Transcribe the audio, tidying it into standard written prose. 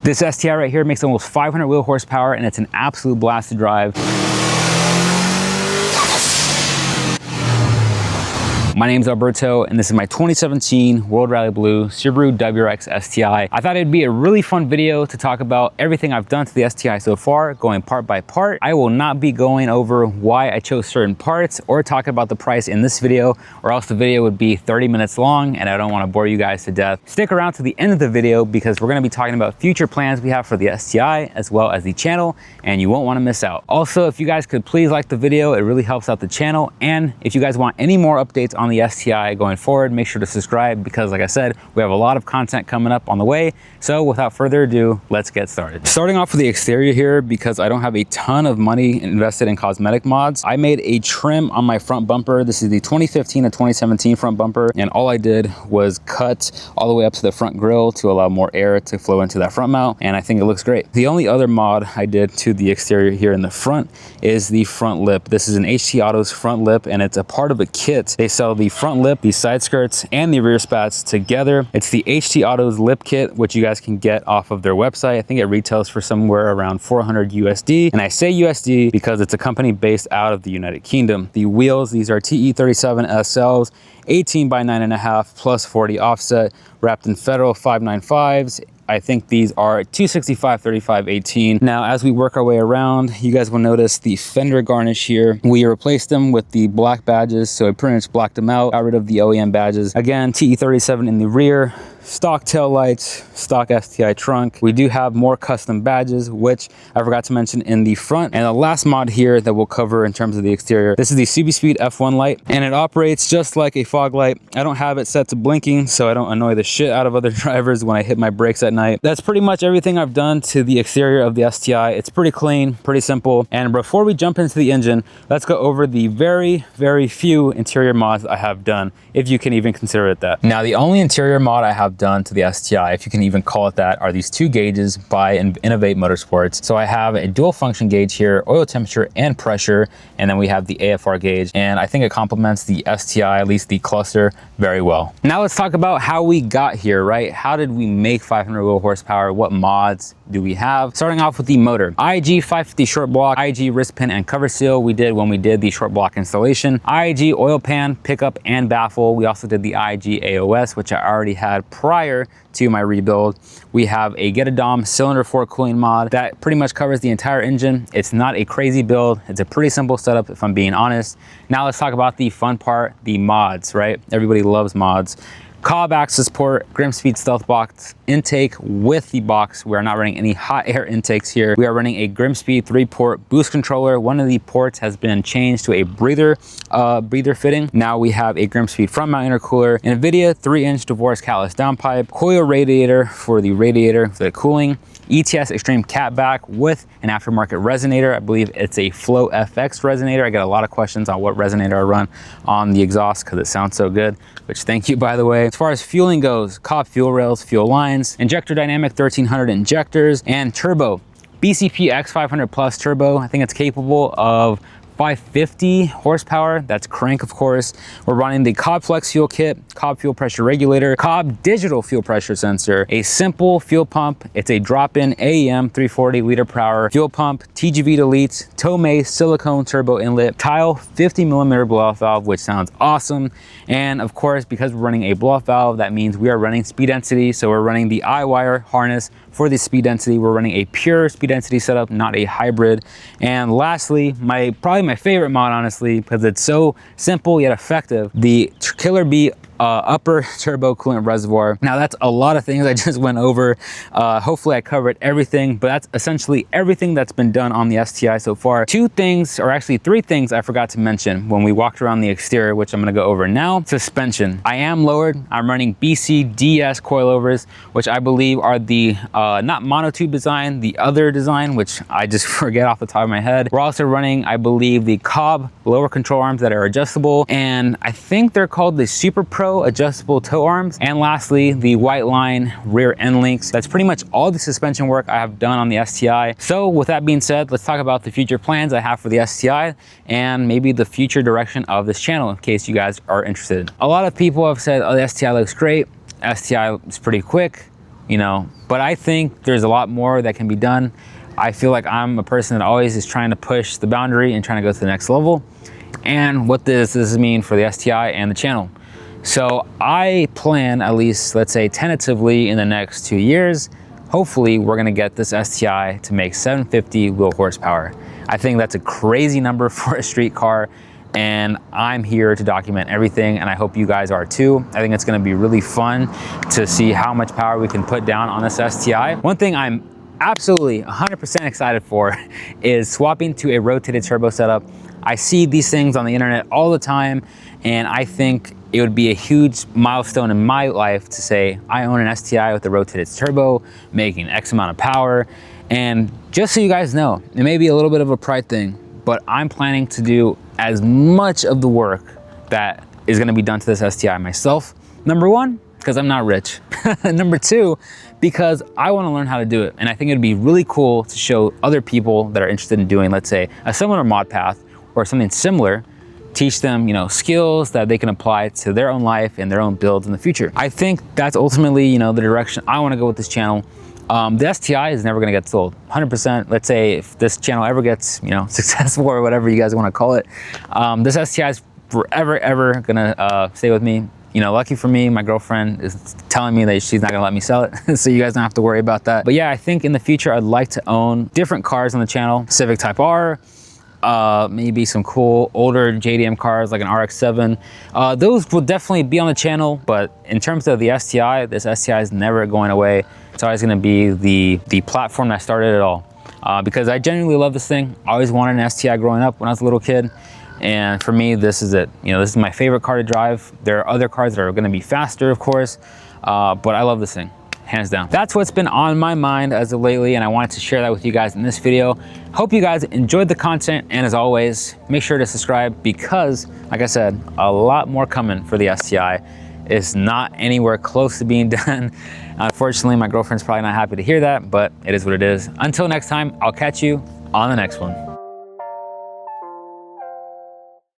This STI right here makes almost 500 wheel horsepower and it's an absolute blast to drive. My name is Alberto and this is my 2017 World Rally Blue Subaru WRX STI. I thought it'd be a really fun video to talk about everything I've done to the STI so far, going part by part. I will not be going over why I chose certain parts or talk about the price in this video, or else the video would be 30 minutes long and I don't want to bore you guys to death. Stick around to the end of the video because we're going to be talking about future plans we have for the STI as well as the channel, and you won't want to miss out. Also, if you guys could please like the video, it really helps out the channel. And if you guys want any more updates on the STI going forward, make sure to subscribe because like I said, we have a lot of content coming up on the way. So without further ado, let's get started. Starting off with the exterior here, because I don't have a ton of money invested in cosmetic mods, I made a trim on my front bumper. This is the 2015 and 2017 front bumper, and all I did was cut all the way up to the front grille to allow more air to flow into that front mount, and I think it looks great. The only other mod I did to the exterior here in the front is the front lip. This is an HT Autos front lip, and it's a part of a kit. They sell the front lip, the side skirts, and the rear spats together. It's the HT Autos lip kit, which you guys can get off of their website. I think it retails for somewhere around 400 USD. And I say USD because it's a company based out of the United Kingdom. The wheels, these are TE37 SLs, 18 by 9.5 plus 40 offset, wrapped in Federal 595s. I think these are 265, 35, 18. Now, as we work our way around, you guys will notice the fender garnish here. We replaced them with the black badges, so I pretty much blacked them out, got rid of the OEM badges. Again, TE37 in the rear, stock tail lights, stock STI trunk. We do have more custom badges, which I forgot to mention in the front. And the last mod here that we'll cover in terms of the exterior, this is the Speed F1 light, and it operates just like a fog light. I don't have it set to blinking, so I don't annoy the shit out of other drivers when I hit my brakes at night. That's pretty much everything I've done to the exterior of the STI. It's pretty clean, pretty simple. And before we jump into the engine, let's go over the very, very few interior mods I have done, if you can even consider it that. Now, the only interior mod I have done to the STI, if you can even call it that, are these two gauges by Innovate Motorsports. So I have a dual function gauge here, oil temperature and pressure, and then we have the AFR gauge, and I think it complements the STI, at least the cluster, very well. Now let's talk about how we got here, right? How did we make 500 wheel horsepower? What mods do we have? Starting off with the motor. IAG 550 short block, IAG wrist pin and cover seal we did when we did the short block installation. IAG oil pan, pickup, and baffle. We also did the IAG AOS, which I already had prior to my rebuild. We have a Get a Dom cylinder 4 cooling mod that pretty much covers the entire engine. It's not a crazy build. It's a pretty simple setup, if I'm being honest. Now let's talk about the fun part, the mods, right? Everybody loves mods. Cobb Accessport Grimmspeed StealthBox intake with the box. We are not running any hot air intakes here. We are running a Grimmspeed 3-port boost controller. One of the ports has been changed to a breather fitting. Now we have a Grimmspeed front mount intercooler, Invidia 3-inch divorce Catless downpipe, KOYORAD radiator for the radiator for the cooling, ETS Extreme Catback with an aftermarket resonator. I believe it's a Flow FX resonator. I get a lot of questions on what resonator I run on the exhaust because it sounds so good, which thank you, by the way. As far as fueling goes, Cobb fuel rails, fuel lines, injector dynamic 1300 injectors, and turbo. BCP X500 Plus turbo. I think it's capable of 550 horsepower. That's crank, of course. We're running the Cobb Flex fuel kit, Cobb fuel pressure regulator, Cobb digital fuel pressure sensor, a simple fuel pump. It's a drop-in AEM 340 liter per hour fuel pump, TGV deletes, Tomei silicone turbo inlet, Tile 50 millimeter blow-off valve, which sounds awesome. And of course, because we're running a blow-off valve, that means we are running speed density. So we're running the I-wire harness for the speed density. We're running a pure speed density setup, not a hybrid. And lastly, probably my favorite mod, honestly, because it's so simple yet effective, the Killer Bee upper turbo coolant reservoir. Now that's a lot of things I just went over. Hopefully I covered everything, but that's essentially everything that's been done on the STI so far. Two things, or actually three things I forgot to mention when we walked around the exterior, which I'm gonna go over now. Suspension. I am lowered. I'm running BCDS coilovers, which I believe are the not monotube design, the other design, which I just forget off the top of my head. We're also running, I believe, the Cobb lower control arms that are adjustable, and I think they're called the Super Pro adjustable toe arms. And lastly, the white line rear end links. That's pretty much all the suspension work I have done on the STI. So with that being said, let's talk about the future plans I have for the STI and maybe the future direction of this channel in case you guys are interested. A lot of people have said, oh, the STI looks great. STI is pretty quick. you know, but I think there's a lot more that can be done. I feel like I'm a person that always is trying to push the boundary and trying to go to the next level. And what does this mean for the STI and the channel? So I plan, at least, let's say tentatively in the next 2 years, hopefully we're gonna get this STI to make 750 wheel horsepower. I think that's a crazy number for a street car, and I'm here to document everything, and I hope you guys are too. I think it's gonna be really fun to see how much power we can put down on this STI. One thing I'm absolutely 100% excited for is swapping to a rotated turbo setup. I see these things on the internet all the time, and I think it would be a huge milestone in my life to say, I own an STI with a rotated turbo, making X amount of power. And just so you guys know, it may be a little bit of a pride thing, but I'm planning to do as much of the work that is gonna be done to this STI myself. Number one, because I'm not rich. Number two, because I wanna learn how to do it. And I think it'd be really cool to show other people that are interested in doing, let's say, a similar mod path or something similar, teach them, you know, skills that they can apply to their own life and their own builds in the future. I think that's ultimately, you know, the direction I want to go with this channel. The STI is never going to get sold, 100%. Let's say if this channel ever gets, you know, successful or whatever you guys want to call it, this STI is forever, ever going to stay with me. You know, lucky for me, my girlfriend is telling me that she's not gonna let me sell it, so you guys don't have to worry about that. But yeah, I think in the future, I'd like to own different cars on the channel, Civic Type R, maybe some cool older JDM cars like an RX-7. Those will definitely be on the channel, but in terms of the STI, this STI is never going away. It's always gonna be the platform that started it all. Because I genuinely love this thing. I always wanted an STI growing up when I was a little kid. And for me, this is it. You know, this is my favorite car to drive. There are other cars that are gonna be faster, of course, but I love this thing, hands down. That's what's been on my mind as of lately, and I wanted to share that with you guys in this video. Hope you guys enjoyed the content, and as always, make sure to subscribe because, like I said, a lot more coming for the STI. It's not anywhere close to being done. Unfortunately, my girlfriend's probably not happy to hear that, but it is what it is. Until next time, I'll catch you on the next one.